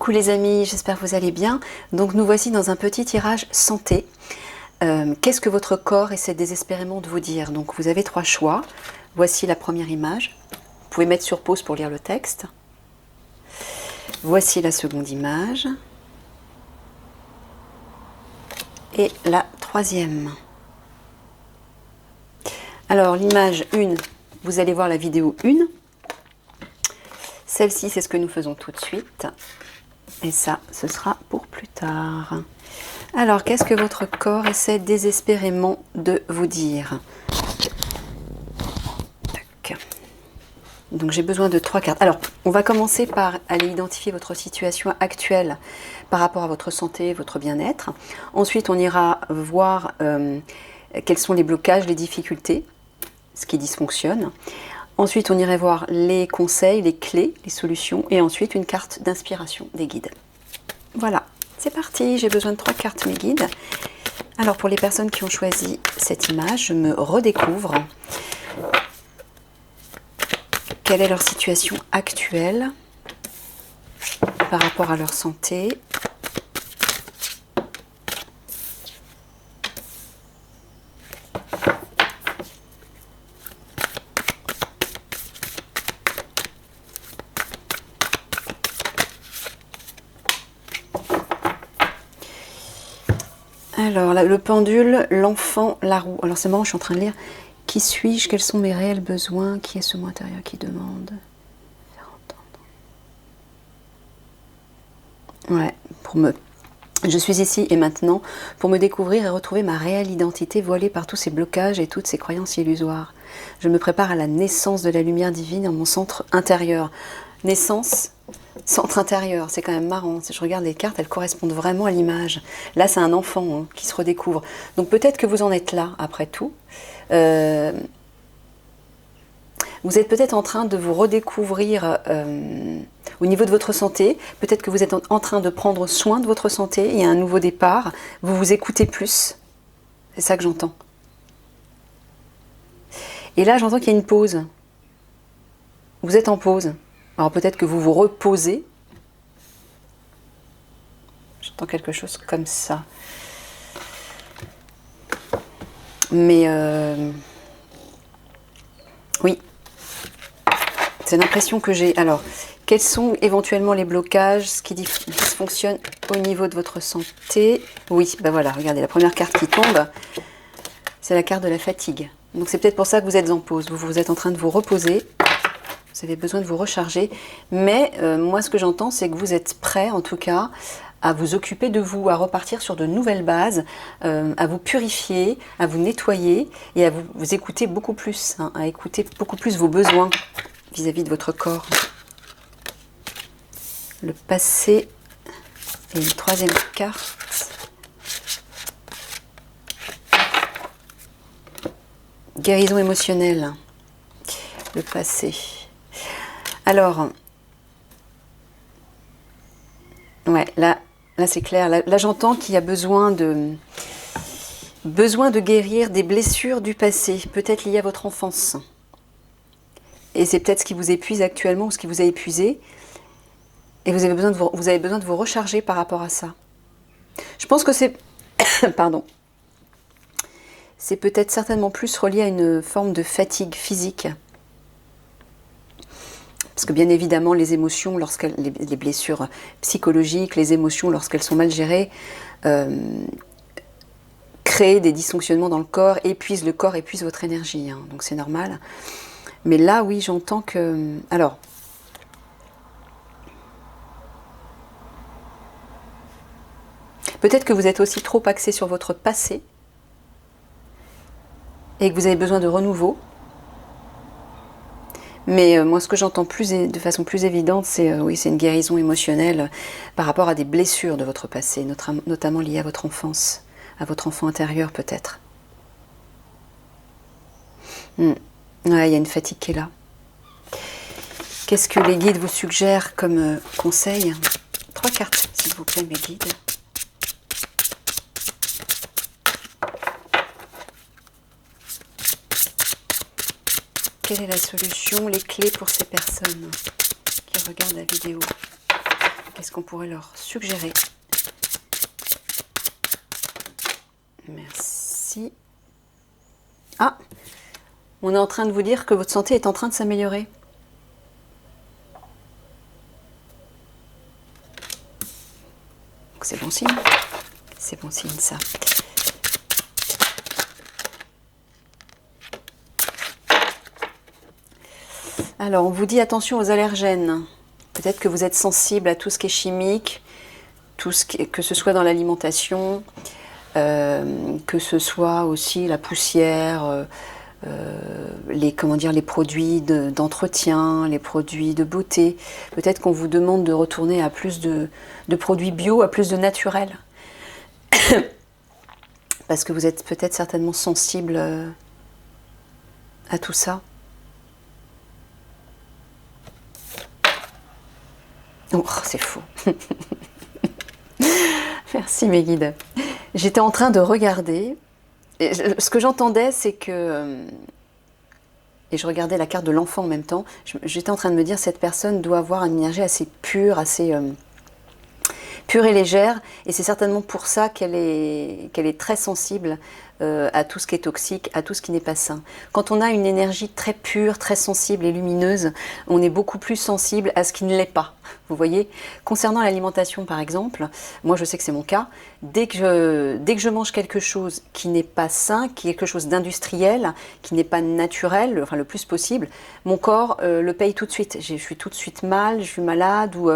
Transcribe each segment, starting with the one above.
Coucou les amis, j'espère que vous allez bien. Donc nous voici dans un petit tirage santé. Qu'est-ce que votre corps essaie désespérément de vous dire? Donc vous avez 3 choix. Voici la première image. Vous pouvez mettre sur pause pour lire le texte. Voici la seconde image. Et la troisième. Alors l'image 1, vous allez voir la vidéo 1. Celle-ci, c'est ce que nous faisons tout de suite. Et ça, ce sera pour plus tard. Alors, qu'est-ce que votre corps essaie désespérément de vous dire? Tac. Donc, j'ai besoin de 3 cartes. Alors, on va commencer par aller identifier votre situation actuelle par rapport à votre santé, votre bien-être. Ensuite, on ira voir quels sont les blocages, les difficultés, ce qui dysfonctionne. Ensuite, on irait voir les conseils, les clés, les solutions. Et ensuite, une carte d'inspiration des guides. Voilà, c'est parti. J'ai besoin de 3 cartes, mes guides. Alors, pour les personnes qui ont choisi cette image, je me redécouvre. Quelle est leur situation actuelle par rapport à leur santé? Alors, le pendule, l'enfant, la roue. Alors, c'est marrant, je suis en train de lire. Qui suis-je? Quels sont mes réels besoins? Qui est ce moi intérieur qui demande? Faire entendre. Ouais, je suis ici et maintenant pour me découvrir et retrouver ma réelle identité voilée par tous ces blocages et toutes ces croyances illusoires. Je me prépare à la naissance de la lumière divine en mon centre intérieur. Naissance, centre intérieur, c'est quand même marrant. Si je regarde les cartes, elles correspondent vraiment à l'image. Là, c'est un enfant qui se redécouvre. Donc peut-être que vous en êtes là, après tout. Vous êtes peut-être en train de vous redécouvrir au niveau de votre santé. Peut-être que vous êtes en train de prendre soin de votre santé. Il y a un nouveau départ. Vous vous écoutez plus. C'est ça que j'entends. Et là, j'entends qu'il y a une pause. Vous êtes en pause. Alors peut-être que vous vous reposez. J'entends quelque chose comme ça. Mais oui, c'est l'impression que j'ai. Alors, quels sont éventuellement les blocages, ce qui dysfonctionne au niveau de votre santé? Oui, ben voilà, regardez, la première carte qui tombe, c'est la carte de la fatigue. Donc c'est peut-être pour ça que vous êtes en pause. Vous êtes en train de vous reposer. Vous avez besoin de vous recharger. Mais moi, ce que j'entends, c'est que vous êtes prêt, en tout cas, à vous occuper de vous, à repartir sur de nouvelles bases, à vous purifier, à vous nettoyer et à vous écouter beaucoup plus, hein, à écouter beaucoup plus vos besoins vis-à-vis de votre corps. Le passé et une troisième carte. Guérison émotionnelle. Le passé. Alors, ouais, là c'est clair. Là j'entends qu'il y a besoin de guérir des blessures du passé, peut-être liées à votre enfance. Et c'est peut-être ce qui vous épuise actuellement ou ce qui vous a épuisé. Et vous avez besoin de vous recharger par rapport à ça. Je pense que c'est pardon. C'est peut-être certainement plus relié à une forme de fatigue physique. Parce que bien évidemment, les émotions, les blessures psychologiques, les émotions, lorsqu'elles sont mal gérées, créent des dysfonctionnements dans le corps, épuisent le corps, épuisent votre énergie. Hein, donc c'est normal. Mais là, oui, j'entends que... Alors, peut-être que vous êtes aussi trop axé sur votre passé et que vous avez besoin de renouveau. Mais moi, ce que j'entends de façon plus évidente, c'est oui, c'est une guérison émotionnelle par rapport à des blessures de votre passé, notamment liées à votre enfance, à votre enfant intérieur peut-être. Ouais, il y a une fatigue qui est là. Qu'est-ce que les guides vous suggèrent comme conseil? 3 cartes, s'il vous plaît, mes guides. Quelle est la solution, les clés pour ces personnes qui regardent la vidéo? Qu'est-ce qu'on pourrait leur suggérer? Merci. Ah, on est en train de vous dire que votre santé est en train de s'améliorer. C'est bon signe. C'est bon signe, ça. Alors, on vous dit attention aux allergènes. Peut-être que vous êtes sensible à tout ce qui est chimique, que ce soit dans l'alimentation, que ce soit aussi la poussière, les produits d'entretien, les produits de beauté. Peut-être qu'on vous demande de retourner à plus de produits bio, à plus de naturel. Parce que vous êtes peut-être certainement sensible à tout ça. Oh, c'est fou. Merci mes guides. J'étais en train de regarder. Et ce que j'entendais, c'est que... Et je regardais la carte de l'enfant en même temps. J'étais en train de me dire, cette personne doit avoir une énergie assez pure, assez pure et légère. Et c'est certainement pour ça qu'elle est très sensible à tout ce qui est toxique, à tout ce qui n'est pas sain. Quand on a une énergie très pure, très sensible et lumineuse, on est beaucoup plus sensible à ce qui ne l'est pas. Vous voyez, concernant l'alimentation par exemple, moi je sais que c'est mon cas, dès que je mange quelque chose qui n'est pas sain, quelque chose d'industriel, qui n'est pas naturel, enfin le plus possible, mon corps le paye tout de suite. Je suis tout de suite mal, je suis malade ou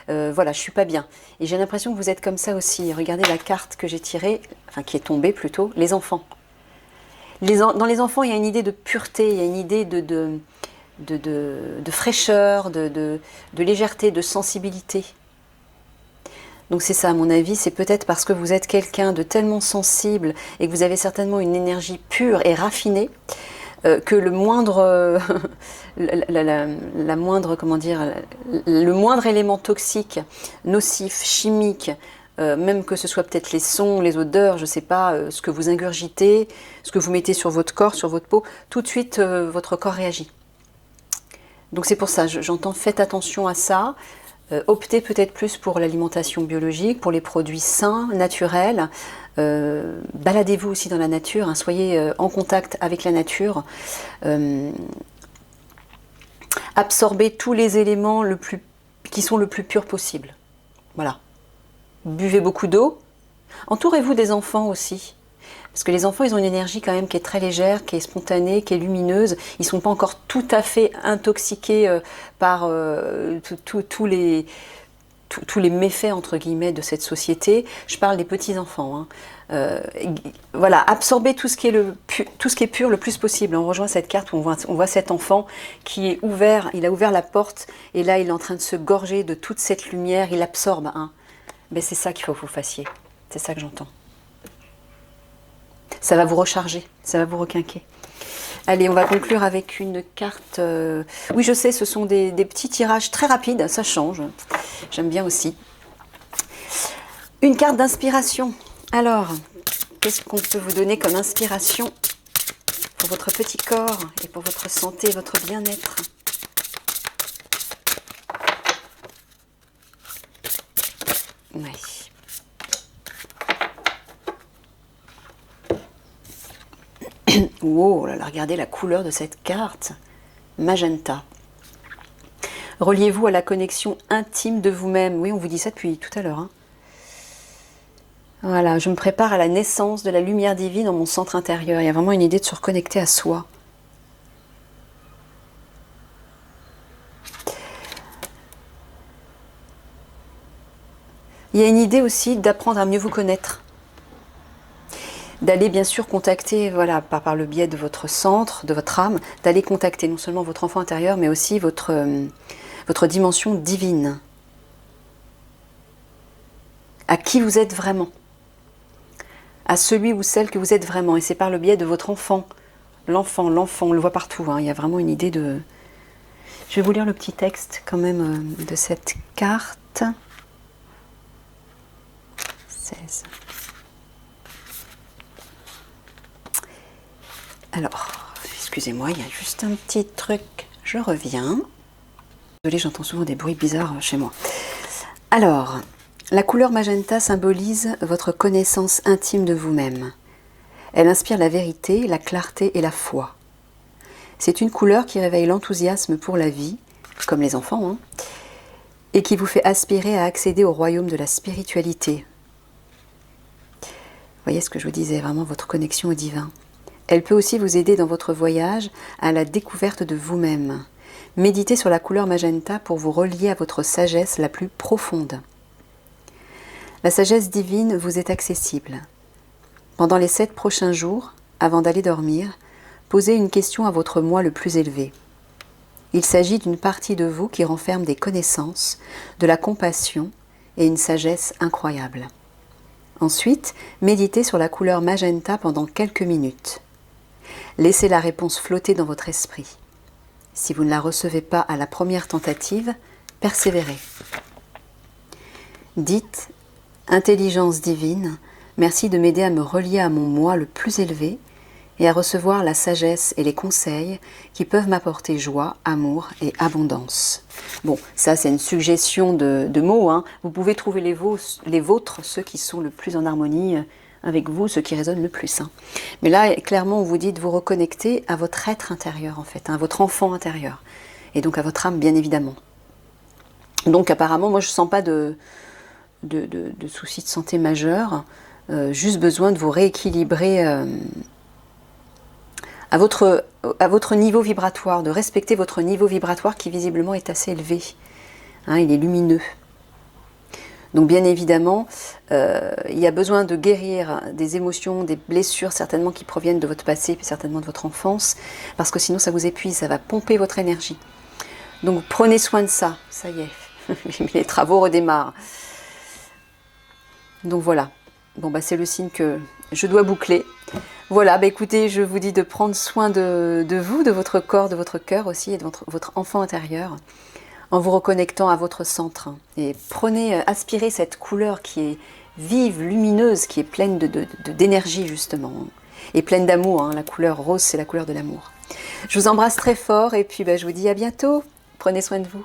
voilà, je suis pas bien. Et j'ai l'impression que vous êtes comme ça aussi. Regardez la carte que j'ai tirée, enfin qui est tombée plutôt, les enfants. Dans les enfants, il y a une idée de pureté, il y a une idée de fraîcheur, de légèreté, de sensibilité. Donc c'est ça, à mon avis, c'est peut-être parce que vous êtes quelqu'un de tellement sensible et que vous avez certainement une énergie pure et raffinée que le moindre, le moindre élément toxique, nocif, chimique, même que ce soit peut-être les sons, les odeurs, je ne sais pas, ce que vous ingurgitez, ce que vous mettez sur votre corps, sur votre peau, tout de suite votre corps réagit. Donc c'est pour ça, j'entends, faites attention à ça, optez peut-être plus pour l'alimentation biologique, pour les produits sains, naturels, baladez-vous aussi dans la nature, hein, soyez en contact avec la nature, absorbez tous les éléments qui sont le plus purs possible. Voilà. Buvez beaucoup d'eau, entourez-vous des enfants aussi. Parce que les enfants, ils ont une énergie quand même qui est très légère, qui est spontanée, qui est lumineuse. Ils ne sont pas encore tout à fait intoxiqués par tous les méfaits, entre guillemets, de cette société. Je parle des petits-enfants. Hein. Voilà, absorbez tout ce qui est pur le plus possible. On rejoint cette carte où on voit cet enfant qui est ouvert, il a ouvert la porte et là, il est en train de se gorger de toute cette lumière, il absorbe. Hein. Ben, c'est ça qu'il faut que vous fassiez. C'est ça que j'entends. Ça va vous recharger, ça va vous requinquer. Allez, on va conclure avec une carte... Oui, je sais, ce sont des petits tirages très rapides, ça change. J'aime bien aussi. Une carte d'inspiration. Alors, qu'est-ce qu'on peut vous donner comme inspiration pour votre petit corps et pour votre santé, votre bien-être? Oui. Oh là là, regardez la couleur de cette carte. Magenta. Reliez-vous à la connexion intime de vous-même. Oui, on vous dit ça depuis tout à l'heure. Hein. Voilà, je me prépare à la naissance de la lumière divine dans mon centre intérieur. Il y a vraiment une idée de se reconnecter à soi. Il y a une idée aussi d'apprendre à mieux vous connaître. D'aller bien sûr contacter, voilà, par le biais de votre centre, de votre âme, d'aller contacter non seulement votre enfant intérieur, mais aussi votre dimension divine. À qui vous êtes vraiment. À celui ou celle que vous êtes vraiment. Et c'est par le biais de votre enfant. L'enfant, on le voit partout. Hein. Il y a vraiment une idée de... Je vais vous lire le petit texte quand même de cette carte. 16. Alors, excusez-moi, il y a juste un petit truc, je reviens. Désolée, j'entends souvent des bruits bizarres chez moi. Alors, la couleur magenta symbolise votre connaissance intime de vous-même. Elle inspire la vérité, la clarté et la foi. C'est une couleur qui réveille l'enthousiasme pour la vie, comme les enfants, hein, et qui vous fait aspirer à accéder au royaume de la spiritualité. Vous voyez ce que je vous disais, vraiment votre connexion au divin. Elle peut aussi vous aider dans votre voyage à la découverte de vous-même. Méditez sur la couleur magenta pour vous relier à votre sagesse la plus profonde. La sagesse divine vous est accessible. Pendant les 7 prochains jours, avant d'aller dormir, posez une question à votre moi le plus élevé. Il s'agit d'une partie de vous qui renferme des connaissances, de la compassion et une sagesse incroyable. Ensuite, méditez sur la couleur magenta pendant quelques minutes. Laissez la réponse flotter dans votre esprit. Si vous ne la recevez pas à la première tentative, persévérez. Dites « Intelligence divine, merci de m'aider à me relier à mon moi le plus élevé et à recevoir la sagesse et les conseils qui peuvent m'apporter joie, amour et abondance. » Bon, ça c'est une suggestion de mots, hein. Vous pouvez trouver les vôtres, ceux qui sont le plus en harmonie avec vous, ceux qui résonnent le plus. Hein. Mais là, clairement, on vous dit de vous reconnecter à votre être intérieur, en fait, hein, à votre enfant intérieur. Et donc à votre âme, bien évidemment. Donc apparemment, moi je ne sens pas de soucis de santé majeurs, juste besoin de vous rééquilibrer à votre niveau vibratoire, de respecter votre niveau vibratoire qui visiblement est assez élevé. Hein, il est lumineux. Donc bien évidemment, il y a besoin de guérir des émotions, des blessures certainement qui proviennent de votre passé, puis certainement de votre enfance, parce que sinon ça vous épuise, ça va pomper votre énergie. Donc prenez soin de ça, ça y est, les travaux redémarrent. Donc voilà, bon bah c'est le signe que je dois boucler. Voilà, bah écoutez, je vous dis de prendre soin de vous, de votre corps, de votre cœur aussi, et de votre enfant intérieur, en vous reconnectant à votre centre. Et prenez, aspirez cette couleur qui est vive, lumineuse, qui est pleine d'énergie justement, et pleine d'amour. Hein. La couleur rose, c'est la couleur de l'amour. Je vous embrasse très fort, et puis bah, je vous dis à bientôt. Prenez soin de vous.